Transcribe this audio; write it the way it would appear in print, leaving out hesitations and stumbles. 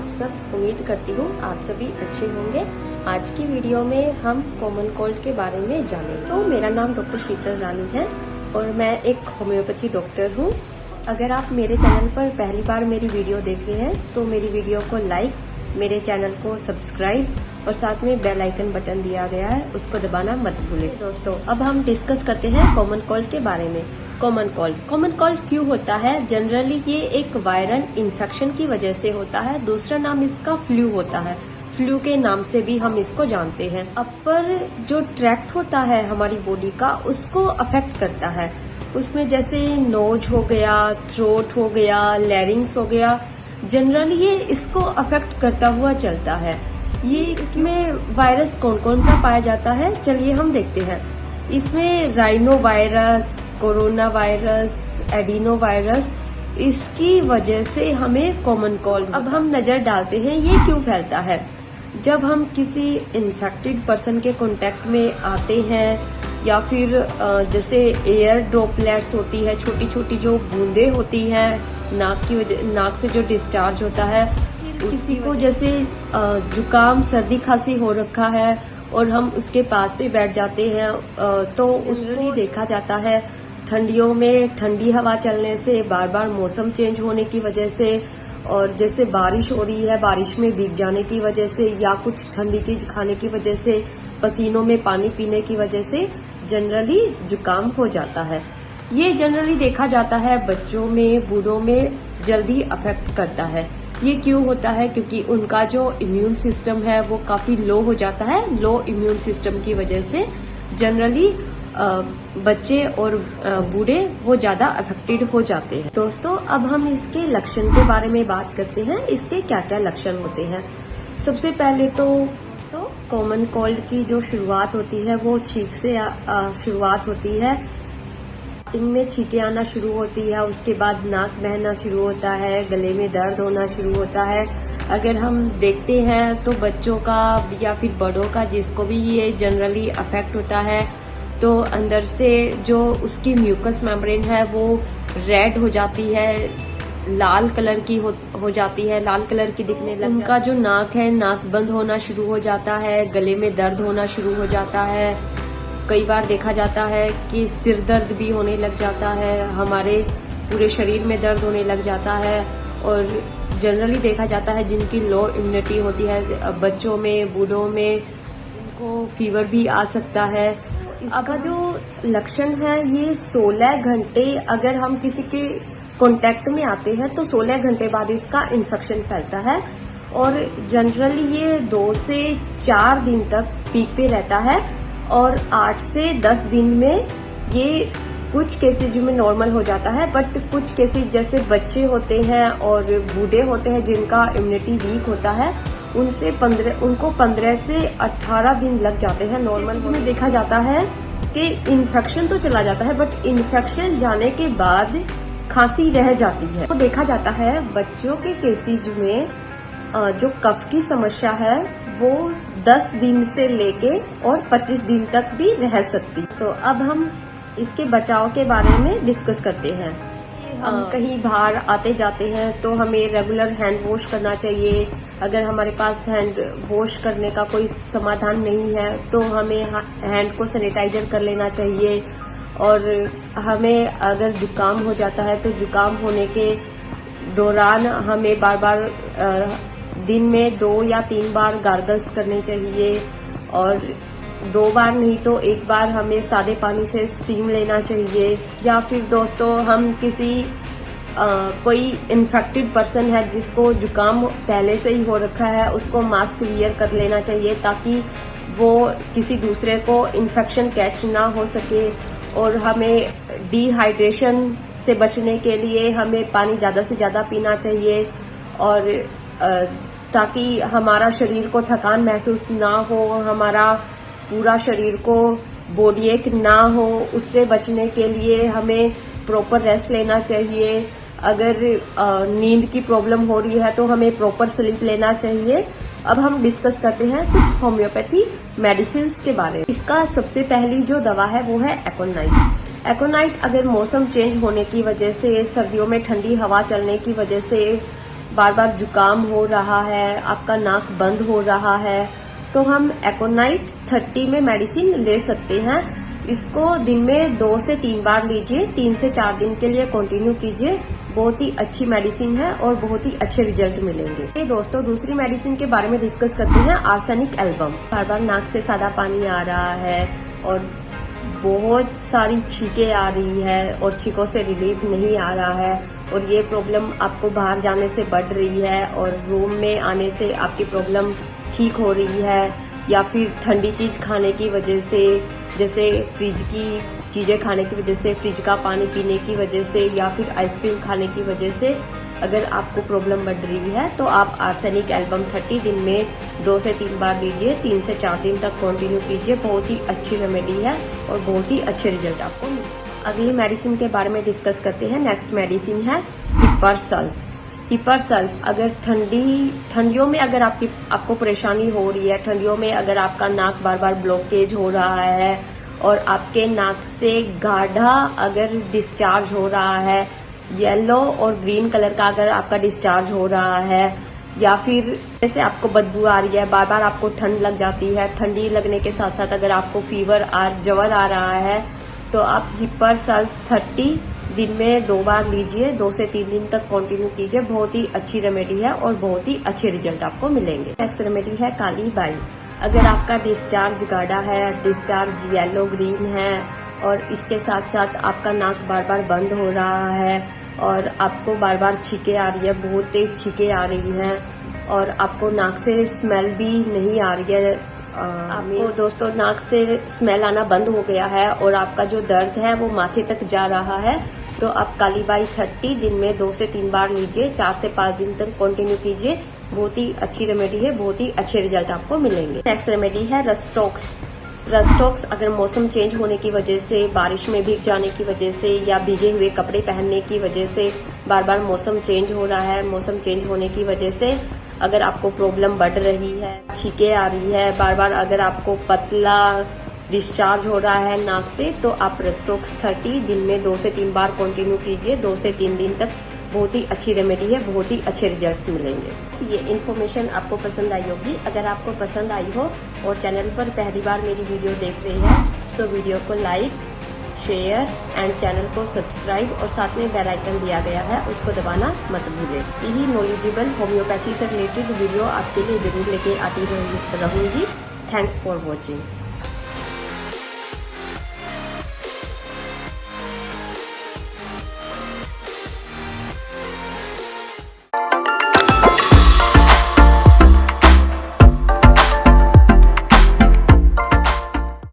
आप सब? उम्मीद करती हूँ आप सभी अच्छे होंगे। आज की वीडियो में हम कॉमन कोल्ड के बारे में जानेंगे। तो मेरा नाम डॉक्टर शीतल रानी है और मैं एक होम्योपैथी डॉक्टर हूँ। अगर आप मेरे चैनल पर पहली बार मेरी वीडियो देख रहे हैं तो मेरी वीडियो को लाइक, मेरे चैनल को सब्सक्राइब और साथ में बेल आइकन बटन दिया गया है, उसको दबाना मत भूलें। दोस्तों, अब हम डिस्कस करते हैं कॉमन कोल्ड के बारे में। कॉमन कोल्ड क्यों होता है? जनरली ये एक वायरल इन्फेक्शन की वजह से होता है। दूसरा नाम इसका फ्लू होता है। फ्लू के नाम से भी हम इसको जानते हैं। अपर जो ट्रैक्ट होता है हमारी बॉडी का, उसको अफेक्ट करता है। उसमें जैसे नोज हो गया, थ्रोट हो गया, लैरिंग्स हो गया, जनरली ये इसको अफेक्ट करता हुआ चलता है। ये इसमें वायरस कौन कौन सा पाया जाता है, चलिए हम देखते हैं। इसमें rhino virus, corona virus, adeno virus, इसकी वजह से हमें कॉमन कोल्ड। अब हम नजर डालते हैं ये क्यों फैलता है। जब हम किसी इन्फेक्टेड पर्सन के कांटेक्ट में आते हैं या फिर जैसे एयर ड्रॉपलेट्स होती है, छोटी छोटी जो बूंदे होती हैं नाक से जो डिस्चार्ज होता है, किसी को जैसे जुकाम सर्दी खांसी हो रखा है और हम उसके पास भी बैठ जाते हैं तो उसको देखा जाता है ठंडियों में ठंडी हवा चलने से, बार बार मौसम चेंज होने की वजह से, और जैसे बारिश हो रही है, बारिश में भीग जाने की वजह से या कुछ ठंडी चीज खाने की वजह से, पसीनों में पानी पीने की वजह से जनरली जुकाम हो जाता है। ये जनरली देखा जाता है बच्चों में, बूढ़ों में जल्दी अफेक्ट करता है। ये क्यों होता है? क्योंकि उनका जो इम्यून सिस्टम है वो काफी लो हो जाता है। लो इम्यून सिस्टम की वजह से जनरली बच्चे और बूढ़े वो ज्यादा अफेक्टेड हो जाते हैं। दोस्तों, अब हम इसके लक्षण के बारे में बात करते हैं। इसके क्या क्या लक्षण होते हैं। सबसे पहले तो कॉमन कोल्ड की जो शुरुआत होती है वो छींक से शुरुआत होती है। में छींकें आना शुरू होती है, उसके बाद नाक बहना शुरू होता है, गले में दर्द होना शुरू होता है। अगर हम देखते हैं तो बच्चों का या फिर बड़ों का, जिसको भी ये जनरली अफेक्ट होता है, तो अंदर से जो उसकी म्यूकस मेम्ब्रेन है वो रेड हो जाती है, लाल कलर की हो जाती है, लाल कलर की दिखने लगती है। उनका जो नाक है, नाक बंद होना शुरू हो जाता है, गले में दर्द होना शुरू हो जाता है। कई बार देखा जाता है कि सिर दर्द भी होने लग जाता है, हमारे पूरे शरीर में दर्द होने लग जाता है। और जनरली देखा जाता है जिनकी लो इम्यूनिटी होती है, बच्चों में, बूढ़ों में, उनको फीवर भी आ सकता है। इसका जो लक्षण है ये 16 घंटे, अगर हम किसी के कांटेक्ट में आते हैं तो 16 घंटे बाद इसका इन्फेक्शन फैलता है और जनरली ये 2 से 4 दिन तक पीक पे रहता है और 8 से 10 दिन में ये कुछ केसेज में नॉर्मल हो जाता है। बट कुछ केसेज जैसे बच्चे होते हैं और बूढ़े होते हैं जिनका इम्यूनिटी वीक होता है, उनको 15 से 18 दिन लग जाते हैं नॉर्मल में। देखा जाता है कि इन्फेक्शन तो चला जाता है बट इन्फेक्शन जाने के बाद खांसी रह जाती है। तो देखा जाता है बच्चों के केसेज में जो कफ की समस्या है वो 10 दिन से लेके और 25 दिन तक भी रह सकती। तो अब हम इसके बचाव के बारे में डिस्कस करते हैं। हम कहीं बाहर आते जाते हैं तो हमें रेगुलर हैंड वॉश करना चाहिए। अगर हमारे पास हैंड वॉश करने का कोई समाधान नहीं है तो हमें हैंड को सैनिटाइजर कर लेना चाहिए। और हमें अगर जुकाम हो जाता है तो जुकाम होने के दौरान हमें बार बार दिन में 2 या 3 बार गार्गल्स करने चाहिए और 2 बार नहीं तो 1 बार हमें सादे पानी से स्टीम लेना चाहिए। या फिर दोस्तों, हम किसी कोई इन्फेक्टेड पर्सन है जिसको जुकाम पहले से ही हो रखा है, उसको मास्क वियर कर लेना चाहिए ताकि वो किसी दूसरे को इन्फेक्शन कैच ना हो सके। और हमें डिहाइड्रेशन से बचने के लिए हमें पानी ज्यादा से ज्यादा पीना चाहिए और ताकि हमारा शरीर को थकान महसूस ना हो, हमारा पूरा शरीर को बॉडी एक ना हो, उससे बचने के लिए हमें प्रॉपर रेस्ट लेना चाहिए। अगर नींद की प्रॉब्लम हो रही है तो हमें प्रॉपर स्लीप लेना चाहिए। अब हम डिस्कस करते हैं कुछ होम्योपैथी मेडिसिन के बारे में। इसका सबसे पहली जो दवा है वो है एकोनाइट। एकोनाइट अगर मौसम चेंज होने की वजह से, सर्दियों में ठंडी हवा चलने की वजह से बार बार जुकाम हो रहा है, आपका नाक बंद हो रहा है, तो हम एकोनाइट 30 में मेडिसिन ले सकते हैं। इसको दिन में 2 से 3 बार लीजिए, 3 से 4 दिन के लिए कंटिन्यू कीजिए। बहुत ही अच्छी मेडिसिन है और बहुत ही अच्छे रिजल्ट मिलेंगे। ये दोस्तों दूसरी मेडिसिन के बारे में डिस्कस करते हैं, आर्सेनिक एल्बम। बार बार नाक से सादा पानी आ रहा है और बहुत सारी छींकें आ रही है और छींकों से रिलीफ नहीं आ रहा है और ये प्रॉब्लम आपको बाहर जाने से बढ़ रही है और रूम में आने से आपकी प्रॉब्लम ठीक हो रही है, या फिर ठंडी चीज खाने की वजह से, जैसे फ्रिज की चीजें खाने की वजह से, फ्रिज का पानी पीने की वजह से, या फिर आइसक्रीम खाने की वजह से अगर आपको प्रॉब्लम बढ़ रही है तो आप आर्सेनिक एल्बम 30 दिन में 2 से 3 बार लीजिए, 3 से 4 दिन तक कंटिन्यू कीजिए। बहुत ही अच्छी रेमेडी है और बहुत ही अच्छे रिजल्ट आपको मिलेंगे। अगली मेडिसिन के बारे में डिस्कस करते हैं। नेक्स्ट मेडिसिन है हिपर सल्फ। हिपर सल्फ अगर ठंडियों में अगर आपको परेशानी हो रही है, ठंडियों में अगर आपका नाक बार बार ब्लॉकेज हो रहा है और आपके नाक से गाढ़ा अगर डिस्चार्ज हो रहा है, येलो और ग्रीन कलर का अगर आपका डिस्चार्ज हो रहा है, या फिर जैसे आपको बदबू आ रही है, बार बार आपको ठंड लग जाती है, ठंडी लगने के साथ साथ अगर आपको फीवर ज्वर आ रहा है, तो आप हिपर सल्फ 30 दिन में 2 बार लीजिए, 2 से 3 दिन तक कंटिन्यू कीजिए। बहुत ही अच्छी रेमेडी है और बहुत ही अच्छे रिजल्ट आपको मिलेंगे। नेक्स्ट रेमेडी है काली बाई। अगर आपका डिस्चार्ज गाढ़ा है, डिस्चार्ज येलो ग्रीन है और इसके साथ साथ आपका नाक बार बार बंद हो रहा है और आपको बार बार छींकें आ रही है, बहुत तेज छींकें आ रही हैं और आपको नाक से स्मेल भी नहीं आ रही है, आपको दोस्तों नाक से स्मेल आना बंद हो गया है और आपका जो दर्द है वो माथे तक जा रहा है, तो आप काली बाई 30 दिन में 2 से 3 बार लीजिए, 4 से 5 दिन तक कंटिन्यू कीजिए। बहुत ही अच्छी रेमेडी है, बहुत ही अच्छे रिजल्ट आपको मिलेंगे। नेक्स्ट रेमेडी है रस्टॉक्स। रस्टॉक्स अगर मौसम चेंज होने की वजह से, बारिश में भीग जाने की वजह से या भीगे हुए कपड़े पहनने की वजह से बार बार मौसम चेंज हो रहा है, मौसम चेंज होने की वजह से अगर आपको प्रॉब्लम बढ़ रही है, छींकें आ रही है, बार बार अगर आपको पतला डिस्चार्ज हो रहा है नाक से, तो आप रस्टॉक्स 30 दिन में 2 से 3 बार कंटिन्यू कीजिए, 2 से 3 दिन तक। बहुत ही अच्छी रेमेडी है, बहुत ही अच्छे रिजल्ट्स मिलेंगे। ये इन्फॉर्मेशन आपको पसंद आई होगी। अगर आपको पसंद आई हो और चैनल पर पहली बार मेरी वीडियो देख रहे हैं तो वीडियो को लाइक, शेयर एंड चैनल को सब्सक्राइब और साथ में बेल आइकन दिया गया है, उसको दबाना मत भूलें। यही नॉलेजेबल होम्योपैथी से रिलेटेड वीडियो आपके लिए जरूर लेके आती रहूंगी। Thanks for watching.